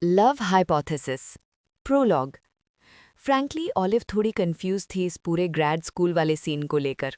Love hypothesis prologue. Frankly Olive थोड़ी confuse थी इस पूरे ग्रेड स्कूल वाले सीन को लेकर।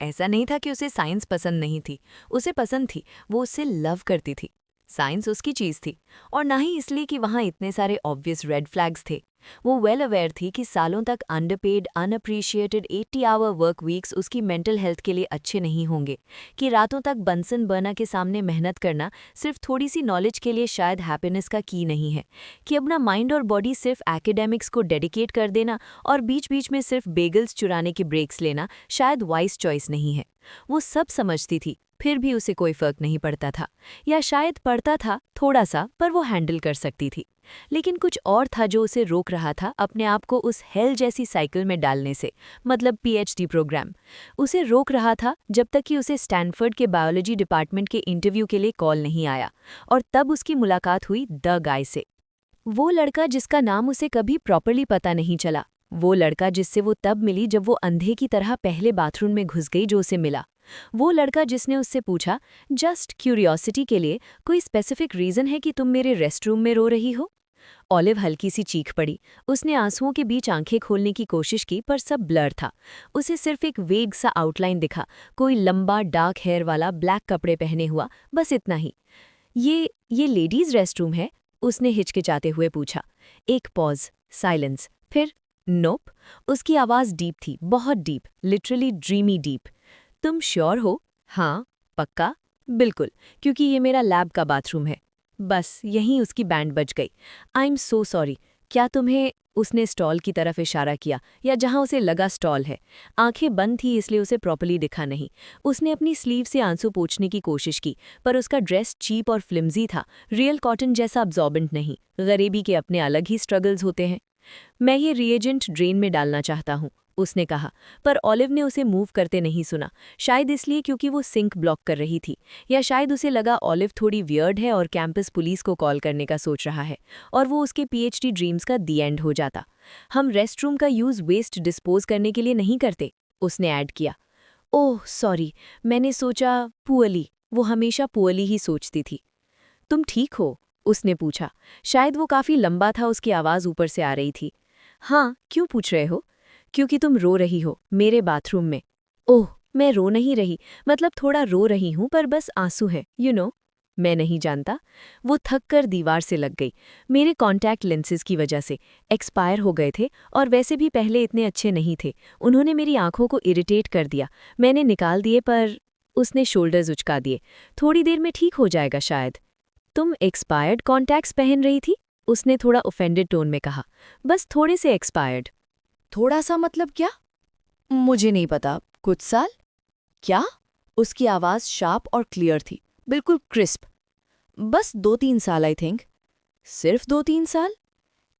ऐसा नहीं था कि उसे साइंस पसंद नहीं थी, उसे पसंद थी, वो उससे लव करती थी। साइंस उसकी चीज़ थी, और ना ही इसलिए कि वहाँ इतने सारे ऑब्वियस रेड फ्लैग्स थे। वो वेल अवेयर थी कि सालों तक अंडरपेड अनअप्रिशिएटेड 80 आवर वर्क वीक्स उसकी मेंटल हेल्थ के लिए अच्छे नहीं होंगे, कि रातों तक बंसन बर्नर के सामने मेहनत करना सिर्फ थोड़ी सी नॉलेज के लिए शायद हैप्पीनेस का की नहीं है, कि अपना माइंड और बॉडी सिर्फ एकेडमिक्स को डेडिकेट कर देना और बीच बीच में सिर्फ बेगल्स चुराने के ब्रेक्स लेना शायद वाइज चॉइस नहीं है। वो सब समझती थी, फिर भी उसे कोई फर्क नहीं पड़ता था, या शायद पड़ता था थोड़ा सा, पर वो हैंडल कर सकती थी। लेकिन कुछ और था जो उसे रोक रहा था अपने आप को उस हेल जैसी साइकिल में डालने से, मतलब पीएचडी प्रोग्राम। उसे रोक रहा था जब तक कि उसे स्टैनफोर्ड के बायोलॉजी डिपार्टमेंट के इंटरव्यू के लिए कॉल नहीं आया, और तब उसकी मुलाकात हुई द गाय से। वो लड़का जिसका नाम उसे कभी प्रॉपरली पता नहीं चला, वो लड़का जिससे वो तब मिली जब वो अंधे की तरह पहले बाथरूम में घुस गई जो उसे मिला। वो लड़का जिसने उससे पूछा, जस्ट क्यूरियोसिटी के लिए, कोई स्पेसिफिक रीज़न है कि तुम मेरे रेस्टरूम में रो रही हो? ऑलिव हल्की सी चीख पड़ी। उसने आंसुओं के बीच आंखें खोलने की कोशिश की, पर सब ब्लर था। उसे सिर्फ एक वेग सा आउटलाइन दिखा, कोई लंबा डार्क हेयर वाला ब्लैक कपड़े पहने हुआ, बस इतना ही। ये लेडीज रेस्टरूम है? उसने हिचकिचाते हुए पूछा। एक पॉज, साइलेंस, फिर नोप। उसकी आवाज़ डीप थी, बहुत डीप, लिटरली ड्रीमी डीप। तुम श्योर हो? हाँ, पक्का? बिल्कुल, क्योंकि ये मेरा लैब का बाथरूम है। बस यहीं उसकी बैंड बज गई। आई एम सो सॉरी, क्या तुम्हें? उसने स्टॉल की तरफ इशारा किया, या जहां उसे लगा स्टॉल है। आंखें बंद थी इसलिए उसे प्रॉपर्ली दिखा नहीं। उसने अपनी स्लीव से आंसू पोंछने की कोशिश की, पर उसका ड्रेस चीप और फ्लिम्जी था, रियल कॉटन जैसा अब्जॉर्बेंट नहीं। गरीबी के अपने अलग ही स्ट्रगल्स होते हैं। मैं ये रिएजेंट ड्रेन में डालना चाहता हूँ, उसने कहा, पर ऑलिव ने उसे मूव करते नहीं सुना। शायद इसलिए क्योंकि वो सिंक ब्लॉक कर रही थी, या शायद उसे लगा ऑलिव थोड़ी वियर्ड है और कैंपस पुलिस को कॉल करने का सोच रहा है, और वो उसके पीएचडी ड्रीम्स का दी एंड हो जाता। हम रेस्टरूम का यूज़ वेस्ट डिस्पोज करने के लिए नहीं करते, उसने ऐड किया। ओह सॉरी, मैंने सोचा पुअली। वो हमेशा पुअली ही सोचती थी। तुम ठीक हो? उसने पूछा। शायद वो काफ़ी लंबा था, उसकी आवाज़ ऊपर से आ रही थी। हाँ, क्यों पूछ रहे हो? क्योंकि तुम रो रही हो, मेरे बाथरूम में। ओह, मैं रो नहीं रही, मतलब थोड़ा रो रही हूँ, पर बस आंसू है, मैं नहीं जानता। वो थक कर दीवार से लग गई। मेरे कॉन्टैक्ट लेंसेज की वजह से एक्सपायर हो गए थे, और वैसे भी पहले इतने अच्छे नहीं थे। उन्होंने मेरी आंखों को इरिटेट कर दिया, मैंने निकाल दिए, पर उसने शोल्डर्स उचका दिए। थोड़ी देर में ठीक हो जाएगा शायद। तुम एक्सपायर्ड कॉन्टैक्ट्स पहन रही थी? उसने थोड़ा ऑफेंडेड टोन में कहा। बस थोड़े से एक्सपायर्ड। थोड़ा सा मतलब क्या? मुझे नहीं पता, कुछ साल? क्या? उसकी आवाज़ शार्प और क्लियर थी, बिल्कुल क्रिस्प। बस 2-3 साल आई थिंक। सिर्फ 2-3 साल?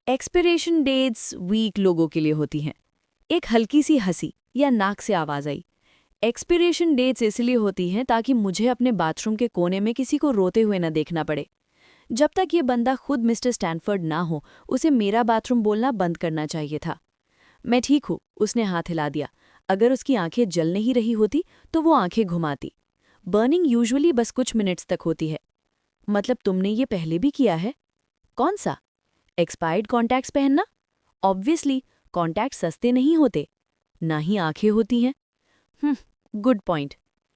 एक्सपिरेशन डेट्स वीक लोगों के लिए होती हैं। एक हल्की सी हंसी या नाक से आवाज़ आई। एक्सपिरेशन डेट्स इसलिए होती हैं ताकि मुझे अपने बाथरूम के कोने में किसी को रोते हुए न देखना पड़े। जब तक ये बंदा खुद मिस्टर स्टैनफोर्ड ना हो, उसे मेरा बाथरूम बोलना बंद करना चाहिए था। मैं ठीक हूँ, उसने हाथ हिला दिया। अगर उसकी आंखें जल नहीं रही होती तो वो आंखें घुमाती। बर्निंग यूजुअली बस कुछ मिनट्स तक होती है। मतलब तुमने ये पहले भी किया है? कौन सा? एक्सपायर्ड कॉन्टैक्ट्स पहनना? ऑब्वियसली, कॉन्टैक्ट सस्ते नहीं होते, ना ही आंखें होती हैं। Good point.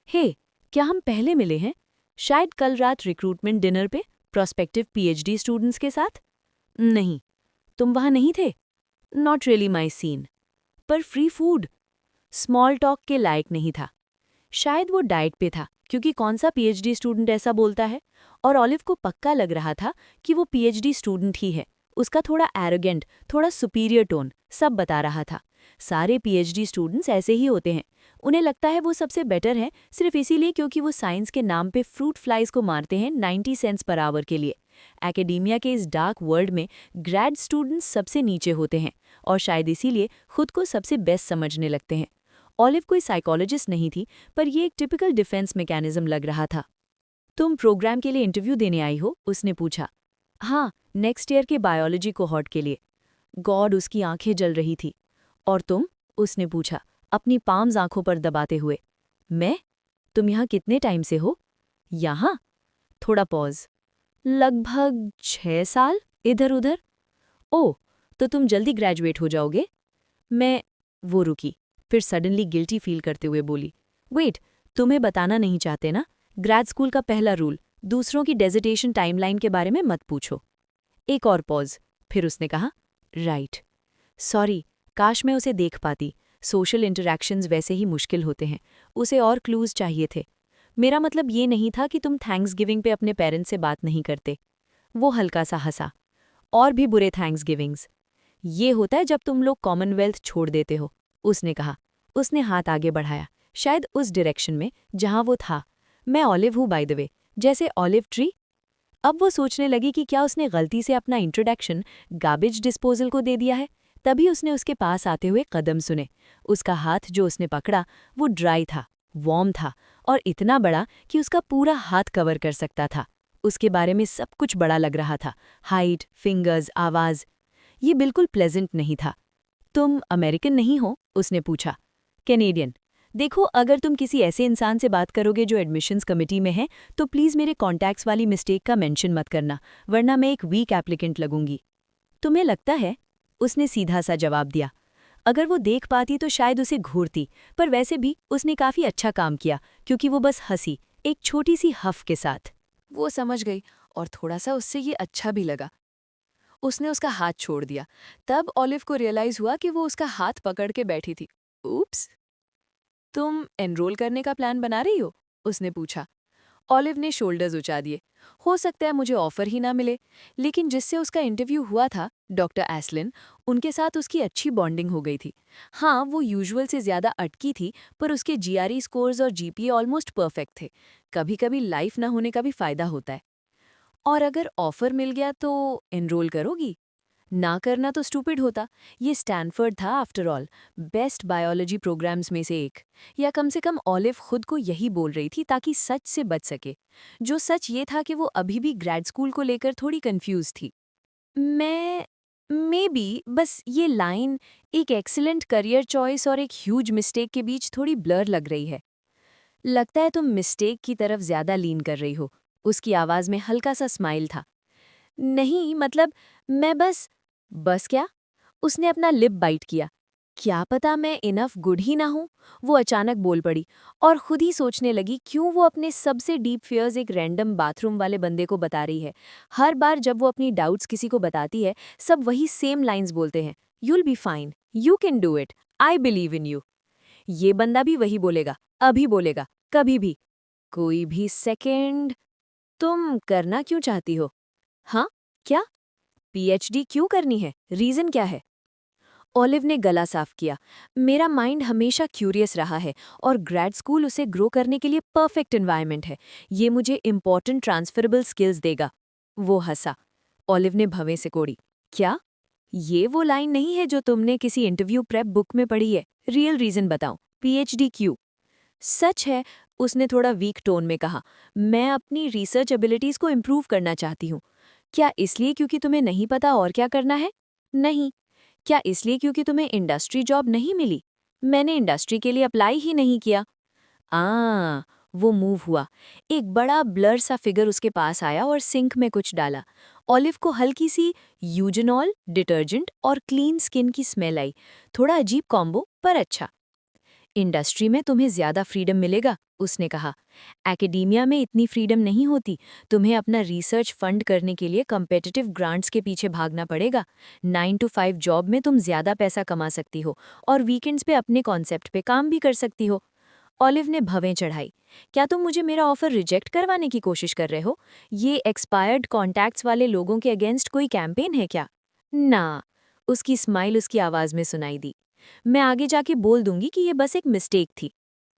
हे, क्या हम पहले मिले हैं? शायद कल रात रिक्रूटमेंट डिनर पे प्रोस्पेक्टिव पीएचडी स्टूडेंट्स के साथ? नहीं, तुम वहाँ नहीं थे। Not really my scene. पर फ्री फूड? स्मॉल टॉक के लायक नहीं था। शायद वो डाइट पे था, क्योंकि कौन सा पीएचडी स्टूडेंट ऐसा बोलता है? और ऑलिव को पक्का लग रहा था कि वो पीएचडी स्टूडेंट ही है। उसका थोड़ा एरोगेंट, थोड़ा सुपीरियर टोन सब बता रहा था। सारे पीएचडी स्टूडेंट्स ऐसे ही होते हैं। उन्हें लगता है वो सबसे बेटर है, सिर्फ इसीलिए क्योंकि वो साइंस के नाम पे फ्रूट फ्लाइज को मारते हैं 90 सेंट्स पर आवर के लिए। एकेडेमिया के इस डार्क वर्ल्ड में ग्रेड स्टूडेंट्स सबसे नीचे होते हैं, और शायद इसीलिए खुद को सबसे बेस्ट समझने लगते हैं। ऑलिव कोई साइकोलॉजिस्ट नहीं थी, पर ये एक टिपिकल डिफेंस मैकेनिज्म लग रहा था। तुम प्रोग्राम के लिए इंटरव्यू देने आई हो? उसने पूछा। हाँ, नेक्स्ट ईयर के बायोलॉजी कोहॉर्ट के लिए। गॉड, उसकी आंखें जल रही थी। और तुम? उसने पूछा, अपनी पाम्स आंखों पर दबाते हुए। मैं? तुम यहाँ कितने टाइम से हो? यहाँ? थोड़ा पॉज। लगभग 6 साल, इधर उधर। ओह, तो तुम जल्दी ग्रेजुएट हो जाओगे? वो रुकी, फिर सडनली गिल्टी फील करते हुए बोली, वेट, तुम्हें बताना नहीं चाहते ना? ग्रेड स्कूल का पहला रूल, दूसरों की डेजिटेशन टाइमलाइन के बारे में मत पूछो। एक और पॉज, फिर उसने कहा, राइट। सॉरी, काश मैं उसे देख पाती। सोशल इंटरैक्शंस वैसे ही मुश्किल होते हैं। उसे और क्लूज चाहिए थे। मेरा मतलब ये नहीं था कि तुम थैंक्स गिविंग पे अपने पेरेंट्स से बात नहीं करते। वो हल्का सा हंसा। और भी बुरे थैंक्स गिविंग्स। ये होता है जब तुम लोग कॉमनवेल्थ छोड़ देते हो, उसने कहा। उसने हाथ आगे बढ़ाया, शायद उस डायरेक्शन में जहां वो था। मैं ऑलिव हूँ बाय द वे, जैसे ऑलिव ट्री। अब वो सोचने लगी कि क्या उसने गलती से अपना इंट्रोडक्शन गार्बेज डिस्पोजल को दे दिया है। तभी उसने उसके पास आते हुए कदम सुने। उसका हाथ जो उसने पकड़ा वो ड्राई था, वार्म था और इतना बड़ा कि उसका पूरा हाथ कवर कर सकता था। उसके बारे में सब कुछ बड़ा लग रहा था, हाइट, फिंगर्स, आवाज़। ये बिल्कुल प्लेजेंट नहीं था। तुम अमेरिकन नहीं हो? उसने पूछा। कैनेडियन। देखो, अगर तुम किसी ऐसे इंसान से बात करोगे जो एडमिशन्स कमिटी में है तो प्लीज़ मेरे कॉन्टैक्ट्स वाली मिस्टेक का मेंशन मत करना, वरना मैं एक वीक एप्लीकेंट लगूंगी। तुम्हें लगता है? उसने सीधा सा जवाब दिया। अगर वो देख पाती तो शायद उसे घूरती, पर वैसे भी उसने काफ़ी अच्छा काम किया क्योंकि वो बस हंसी, एक छोटी सी हफ के साथ। वो समझ गई और थोड़ा सा उससे ये अच्छा भी लगा। उसने उसका हाथ छोड़ दिया। तब ऑलिव को रियलाइज हुआ कि वो उसका हाथ पकड़ के बैठी थी। ऊप्स। तुम एनरोल करने का प्लान बना रही हो? उसने पूछा। ऑलिव ने शोल्डर्स उचा दिए। हो सकता है मुझे ऑफर ही ना मिले, लेकिन जिससे उसका इंटरव्यू हुआ था, डॉक्टर एस्लिन, उनके साथ उसकी अच्छी बॉन्डिंग हो गई थी। हाँ, वो यूजुअल से ज़्यादा अटकी थी, पर उसके जीआरई स्कोर्स और जीपीए ऑलमोस्ट परफेक्ट थे। कभी कभी लाइफ ना होने का भी फायदा होता है। और अगर ऑफर मिल गया तो एनरोल करोगी? ना करना तो स्टूपिड होता। ये स्टैनफोर्ड था after all, best biology programmes में से एक। या कम से कम ऑलिव खुद को यही बोल रही थी ताकि सच से बच सके। जो सच ये था कि वो अभी भी ग्रेड स्कूल को लेकर थोड़ी कंफ्यूज थी। मैं मे बी बस ये लाइन एक एक्सीलेंट करियर चॉइस और एक ह्यूज मिस्टेक के बीच थोड़ी ब्लर लग रही है। लगता है तुम मिस्टेक की तरफ ज्यादा लीन कर रही हो। उसकी आवाज में हल्का सा स्माइल था। नहीं, मतलब मैं बस क्या? उसने अपना लिप बाइट किया। क्या पता मैं इनफ गुड ही ना हूं? वो अचानक बोल पड़ी और खुद ही सोचने लगी क्यों वो अपने सबसे डीप फियर्स एक रैंडम बाथरूम वाले बंदे को बता रही है। हर बार जब वो अपनी डाउट्स किसी को बताती है, सब वही सेम लाइंस बोलते हैं। You'll be fine, you can do it, I believe in you. ये बंदा भी वही बोलेगा, अभी बोलेगा, कभी भी। कोई भी सेकेंड। तुम करना क्यों चाहती हो? हाँ? क्या? पीएचडी क्यों करनी है? रीजन क्या है? ऑलिव ने गला साफ किया। मेरा माइंड हमेशा क्यूरियस रहा है और ग्रेड स्कूल उसे ग्रो करने के लिए परफेक्ट एनवायरनमेंट है। ये मुझे इंपॉर्टेंट ट्रांसफरेबल स्किल्स देगा। वो हंसा। ऑलिव ने भवें से कोड़ी। क्या? ये वो लाइन नहीं है जो तुमने किसी इंटरव्यू प्रेप बुक में पढ़ी है। रियल रीजन बताओ, पीएचडी क्यों? सच है, उसने थोड़ा वीक टोन में कहा। मैं अपनी रिसर्च एबिलिटीज को इम्प्रूव करना चाहती हूँ। क्या इसलिए क्योंकि तुम्हें नहीं पता और क्या करना है? नहीं। क्या इसलिए क्योंकि तुम्हें इंडस्ट्री जॉब नहीं मिली? मैंने इंडस्ट्री के लिए अप्लाई ही नहीं किया। वो मूव हुआ। एक बड़ा ब्लर सा फिगर उसके पास आया और सिंक में कुछ डाला। ऑलिव को हल्की सी यूजनॉल, डिटर्जेंट और क्लीन स्किन की स्मेल आई। थोड़ा अजीब कॉम्बो, पर अच्छा। इंडस्ट्री में तुम्हें ज्यादा फ्रीडम मिलेगा, उसने कहा। एकेडेमिया में इतनी फ्रीडम नहीं होती। तुम्हें अपना रिसर्च फंड करने के लिए कम्पिटिटिव ग्रांट्स के पीछे भागना पड़ेगा। 9 to 5 जॉब में तुम ज्यादा पैसा कमा सकती हो और वीकेंड्स पे अपने कॉन्सेप्ट पे काम भी कर सकती हो। ऑलिव ने भवें चढ़ाई। क्या तुम मुझे मेरा ऑफर रिजेक्ट करवाने की कोशिश कर रहे हो? ये एक्सपायर्ड कॉन्टैक्ट्स वाले लोगों के अगेंस्ट कोई कैंपेन है क्या? ना। उसकी स्माइल उसकी आवाज में सुनाई दी। मैं आगे जाके बोल दूंगी कि ये बस एक मिस्टेक थी।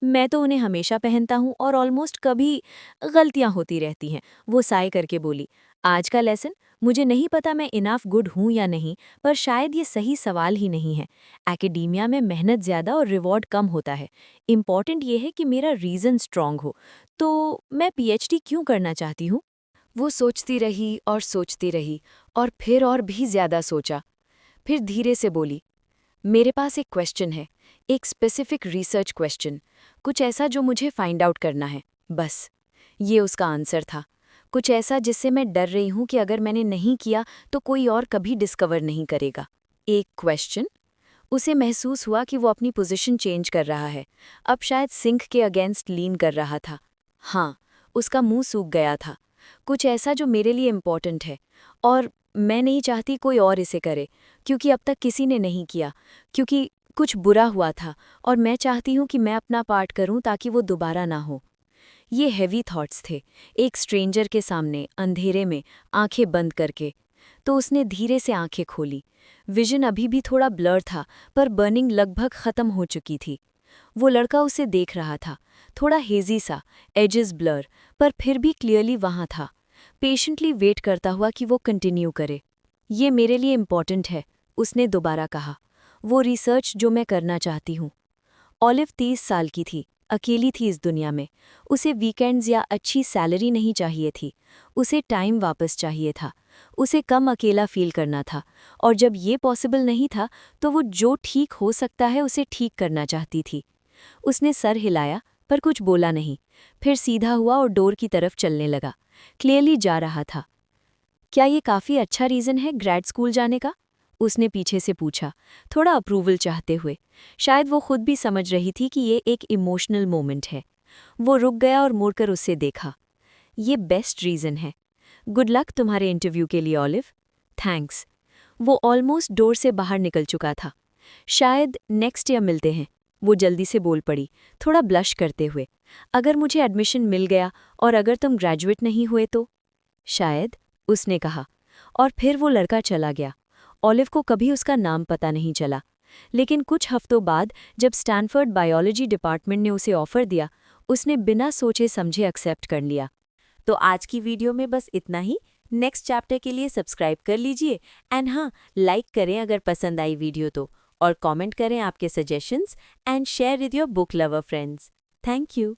मैं तो उन्हें हमेशा पहनता हूँ और ऑलमोस्ट कभी गलतियां होती रहती हैं। वो साय करके बोली। आज का लेसन, मुझे नहीं पता मैं इनाफ गुड हूँ या नहीं, पर शायद ये सही सवाल ही नहीं है। एकेडेमिया में मेहनत ज़्यादा और रिवॉर्ड कम होता है। इम्पॉर्टेंट ये है कि मेरा रीज़न स्ट्रांग हो। तो मैं पीएचडी क्यों करना चाहती हूँ? वो सोचती रही और फिर और भी ज़्यादा सोचा। फिर धीरे से बोली, मेरे पास एक क्वेश्चन है, एक स्पेसिफिक रिसर्च क्वेश्चन, कुछ ऐसा जो मुझे फाइंड आउट करना है, बस। ये उसका आंसर था। कुछ ऐसा जिससे मैं डर रही हूँ कि अगर मैंने नहीं किया तो कोई और कभी डिस्कवर नहीं करेगा। एक क्वेश्चन। उसे महसूस हुआ कि वो अपनी पोजीशन चेंज कर रहा है, अब शायद सिंक के अगेंस्ट लीन कर रहा था। हाँ, उसका मुंह सूख गया था। कुछ ऐसा जो मेरे लिए इम्पॉर्टेंट है, और मैं नहीं चाहती कोई और इसे करे, क्योंकि अब तक किसी ने नहीं किया, क्योंकि कुछ बुरा हुआ था और मैं चाहती हूँ कि मैं अपना पार्ट करूँ ताकि वो दोबारा ना हो। ये हैवी थॉट्स थे, एक स्ट्रेंजर के सामने अंधेरे में आंखें बंद करके। तो उसने धीरे से आंखें खोली। विजन अभी भी थोड़ा ब्लर था, पर बर्निंग लगभग खत्म हो चुकी थी। वो लड़का उसे देख रहा था, थोड़ा हेजी सा, एजेस ब्लर, पर फिर भी क्लियरली वहां था, पेशेंटली वेट करता हुआ कि वो कंटिन्यू करे। ये मेरे लिए इम्पॉर्टेंट है, उसने दोबारा कहा। वो रिसर्च जो मैं करना चाहती हूँ। ऑलिव 30 साल की थी, अकेली थी इस दुनिया में। उसे वीकेंड्स या अच्छी सैलरी नहीं चाहिए थी, उसे टाइम वापस चाहिए था, उसे कम अकेला फील करना था, और जब ये पॉसिबल नहीं था तो वो जो ठीक हो सकता है उसे ठीक करना चाहती थी। उसने सर हिलाया पर कुछ बोला नहीं, फिर सीधा हुआ और डोर की तरफ चलने लगा। क्लियरली जा रहा था। क्या ये काफ़ी अच्छा रीज़न है ग्रेड स्कूल जाने का? उसने पीछे से पूछा, थोड़ा अप्रूवल चाहते हुए। शायद वो खुद भी समझ रही थी कि ये एक इमोशनल मोमेंट है। वो रुक गया और मुड़कर उससे देखा। ये बेस्ट रीज़न है। गुड लक तुम्हारे इंटरव्यू के लिए ऑलिव। थैंक्स। वो ऑलमोस्ट डोर से बाहर निकल चुका था। शायद नेक्स्ट ईयर मिलते हैं, वो जल्दी से बोल पड़ी, थोड़ा ब्लश करते हुए। अगर मुझे एडमिशन मिल गया और अगर तुम ग्रेजुएट नहीं हुए तो? शायद, उसने कहा, और फिर वो लड़का चला गया। ऑलिव को कभी उसका नाम पता नहीं चला, लेकिन कुछ हफ्तों बाद जब स्टैनफोर्ड बायोलॉजी डिपार्टमेंट ने उसे ऑफर दिया, उसने बिना सोचे समझे एक्सेप्ट कर लिया। तो आज की वीडियो में बस इतना ही। नेक्स्ट चैप्टर के लिए सब्सक्राइब कर लीजिए, एंड हाँ, लाइक करें अगर पसंद आई वीडियो तो, और कमेंट करें आपके suggestions and share with your book lover friends. Thank you.